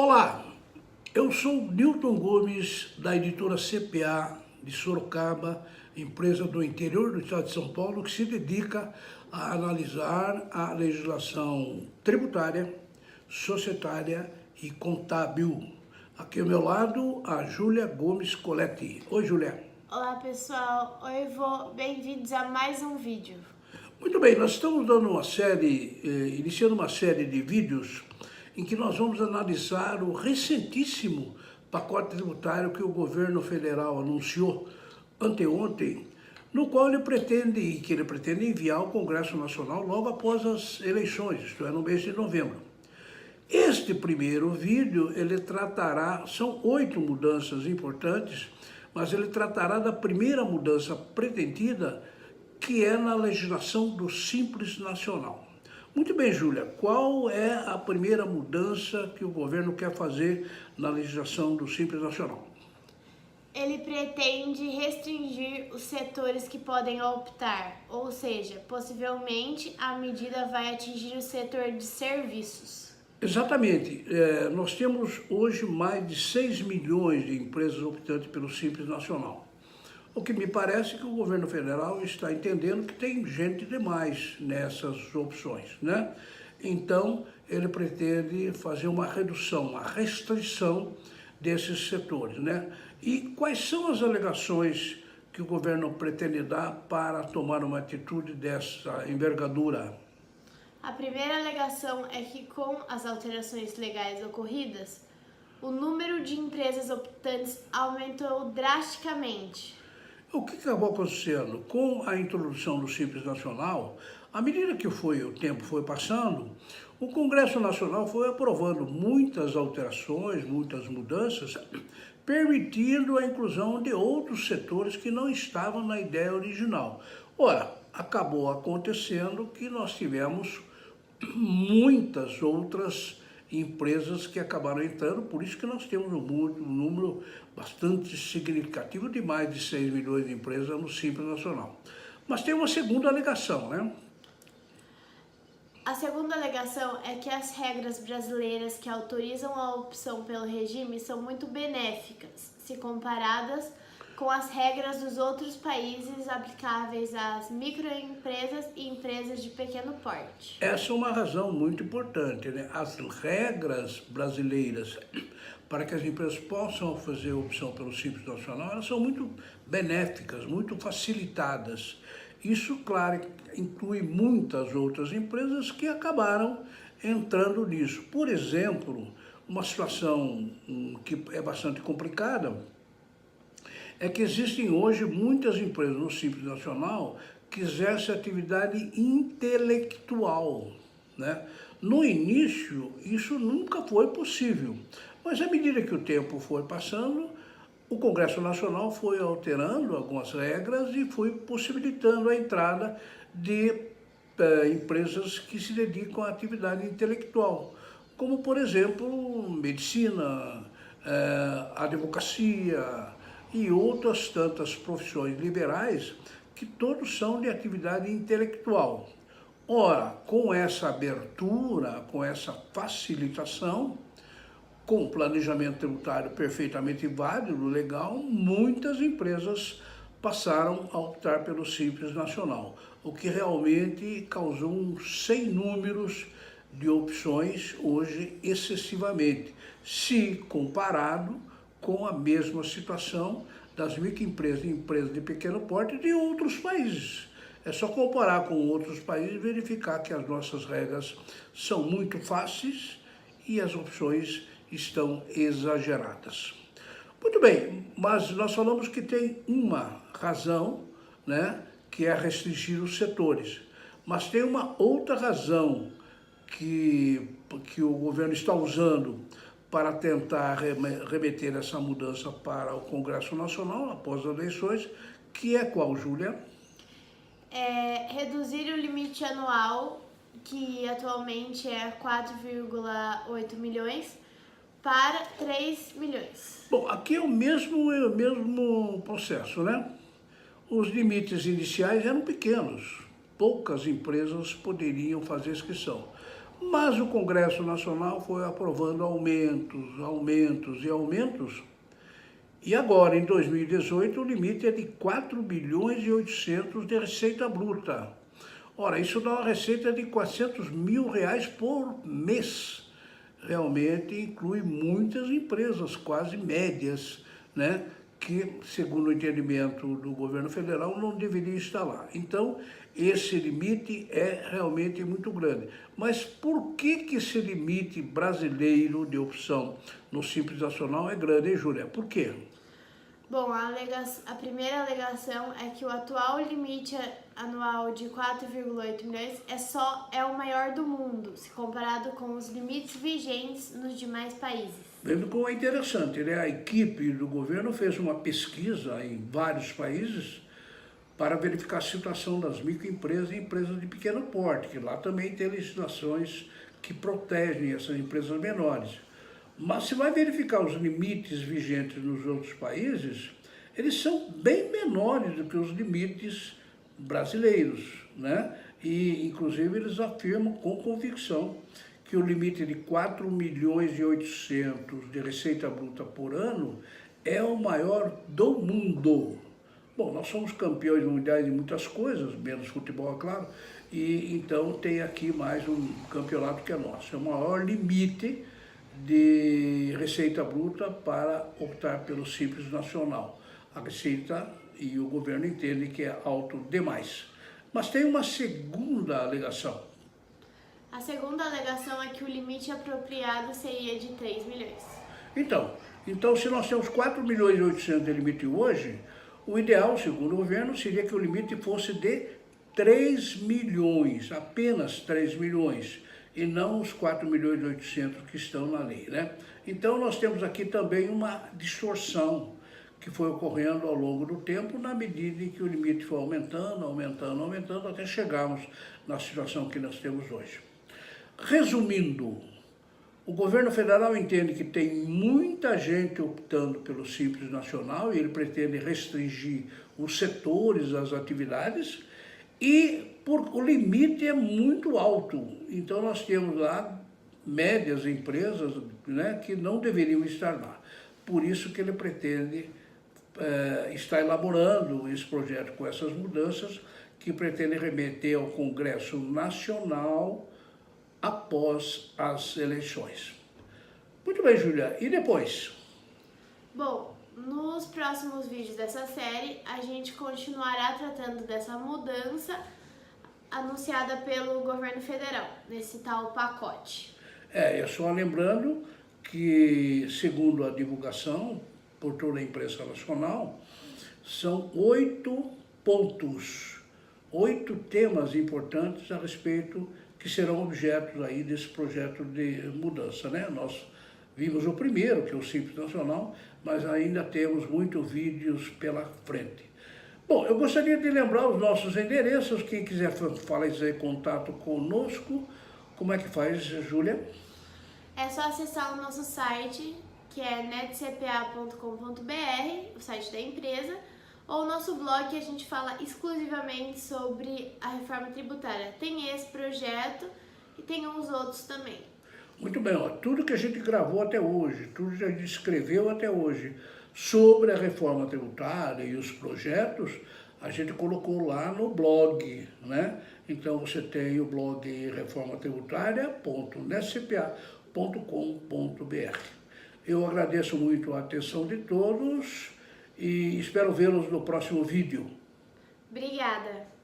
Olá, eu sou Newton Gomes, da editora CPA de Sorocaba, empresa do interior do estado de São Paulo, que se dedica a analisar a legislação tributária, societária e contábil. Aqui ao meu lado, a Júlia Gomes Coletti. Oi, Júlia. Olá pessoal, oi vô, bem-vindos a mais um vídeo. Muito bem, nós estamos dando iniciando uma série de vídeos em que nós vamos analisar o recentíssimo pacote tributário que o governo federal anunciou anteontem, no qual ele pretende enviar ao Congresso Nacional logo após as eleições, isto é, no mês de novembro. Este primeiro vídeo, são 8 mudanças importantes, mas ele tratará da primeira mudança pretendida, que é na legislação do Simples Nacional. Muito bem, Júlia, qual é a primeira mudança que o governo quer fazer na legislação do Simples Nacional? Ele pretende restringir os setores que podem optar, ou seja, possivelmente a medida vai atingir o setor de serviços. Exatamente. Nós temos hoje mais de 6 milhões de empresas optantes pelo Simples Nacional. O que me parece que o governo federal está entendendo que tem gente demais nessas opções, né? Então, ele pretende fazer uma redução, uma restrição desses setores, né? E quais são as alegações que o governo pretende dar para tomar uma atitude dessa envergadura? A primeira alegação é que com as alterações legais ocorridas, o número de empresas optantes aumentou drasticamente. O que acabou acontecendo? Com a introdução do Simples Nacional, à medida que o tempo foi passando, o Congresso Nacional foi aprovando muitas alterações, muitas mudanças, permitindo a inclusão de outros setores que não estavam na ideia original. Ora, acabou acontecendo que nós tivemos muitas outras empresas que acabaram entrando, por isso que nós temos um número bastante significativo de mais de 6 milhões de empresas no Simples Nacional. Mas tem uma segunda alegação, né? A segunda alegação é que as regras brasileiras que autorizam a opção pelo regime são muito benéficas, se comparadas com as regras dos outros países aplicáveis às microempresas e empresas de pequeno porte. Essa é uma razão muito importante, né? As regras brasileiras para que as empresas possam fazer a opção pelo Simples Nacional, elas são muito benéficas, muito facilitadas. Isso, claro, inclui muitas outras empresas que acabaram entrando nisso. Por exemplo, uma situação que é bastante complicada é que existem hoje muitas empresas no Simples Nacional que exercem atividade intelectual, né? No início, isso nunca foi possível, mas à medida que o tempo foi passando, o Congresso Nacional foi alterando algumas regras e foi possibilitando a entrada de empresas que se dedicam à atividade intelectual, como, por exemplo, medicina, advocacia e outras tantas profissões liberais que todos são de atividade intelectual. Ora, com essa abertura, com essa facilitação, com o planejamento tributário perfeitamente válido, legal, muitas empresas passaram a optar pelo Simples Nacional, o que realmente causou um sem números de opções hoje excessivamente, se comparado com a mesma situação das microempresas e empresas de pequeno porte de outros países. É só comparar com outros países e verificar que as nossas regras são muito fáceis e as opções estão exageradas. Muito bem, mas nós falamos que tem uma razão, né, que é restringir os setores. Mas tem uma outra razão que o governo está usando para tentar remeter essa mudança para o Congresso Nacional após as eleições, que é qual, Júlia? Reduzir o limite anual, que atualmente é 4,8 milhões, para 3 milhões. Bom, aqui é o mesmo processo, né? Os limites iniciais eram pequenos, poucas empresas poderiam fazer inscrição. Mas o Congresso Nacional foi aprovando aumentos, e agora, em 2018, o limite é de 4 bilhões e 800 de receita bruta. Ora, isso dá uma receita de 400 mil reais por mês. Realmente inclui muitas empresas, quase médias, né, que, segundo o entendimento do governo federal, não deveria estar lá. Então, esse limite é realmente muito grande. Mas por que esse limite brasileiro de opção no Simples Nacional é grande, hein, Júlia? Por quê? Bom, a primeira alegação é que o atual limite anual de 4,8 milhões é o maior do mundo, se comparado com os limites vigentes nos demais países. Vendo como é interessante, né? A equipe do governo fez uma pesquisa em vários países para verificar a situação das microempresas e empresas de pequeno porte, que lá também tem legislações que protegem essas empresas menores. Mas se vai verificar os limites vigentes nos outros países, eles são bem menores do que os limites brasileiros, né? E, inclusive, eles afirmam com convicção que o limite de 4 milhões e 800 de receita bruta por ano é o maior do mundo. Bom, nós somos campeões mundiais de muitas coisas, menos futebol, é claro, e então tem aqui mais um campeonato que é nosso. É o maior limite de receita bruta para optar pelo Simples Nacional. A receita e o governo entendem que é alto demais. Mas tem uma segunda alegação. A segunda alegação é que o limite apropriado seria de 3 milhões. Então se nós temos 4 milhões e 800 de limite hoje, o ideal, segundo o governo, seria que o limite fosse de 3 milhões, apenas 3 milhões. E não os 4 milhões e 800 que estão na lei, né? Então nós temos aqui também uma distorção que foi ocorrendo ao longo do tempo, na medida em que o limite foi aumentando, até chegarmos na situação que nós temos hoje. Resumindo, o governo federal entende que tem muita gente optando pelo Simples Nacional e ele pretende restringir os setores, as atividades, e o limite é muito alto. Então nós temos lá médias empresas, né, que não deveriam estar lá. Por isso que ele pretende estar elaborando esse projeto com essas mudanças, que pretende remeter ao Congresso Nacional após as eleições. Muito bem, Júlia. E depois? Bom, nos próximos vídeos dessa série, a gente continuará tratando dessa mudança anunciada pelo governo federal, nesse tal pacote. É só lembrando que, segundo a divulgação por toda a imprensa nacional, são 8 pontos, 8 temas importantes a respeito que serão objetos aí desse projeto de mudança, né? Nós vimos o primeiro, que é o Simples Nacional, mas ainda temos muitos vídeos pela frente. Bom, eu gostaria de lembrar os nossos endereços. Quem quiser fazer contato conosco, como é que faz, Júlia? É só acessar o nosso site, que é netcpa.com.br, o site da empresa, ou o nosso blog, que a gente fala exclusivamente sobre a reforma tributária. Tem esse projeto e tem uns outros também. Muito bem, ó, tudo que a gente gravou até hoje, tudo que a gente escreveu até hoje sobre a reforma tributária e os projetos, a gente colocou lá no blog, né? Então você tem o blog reformatributária.netcpa.com.br. Eu agradeço muito a atenção de todos e espero vê-los no próximo vídeo. Obrigada!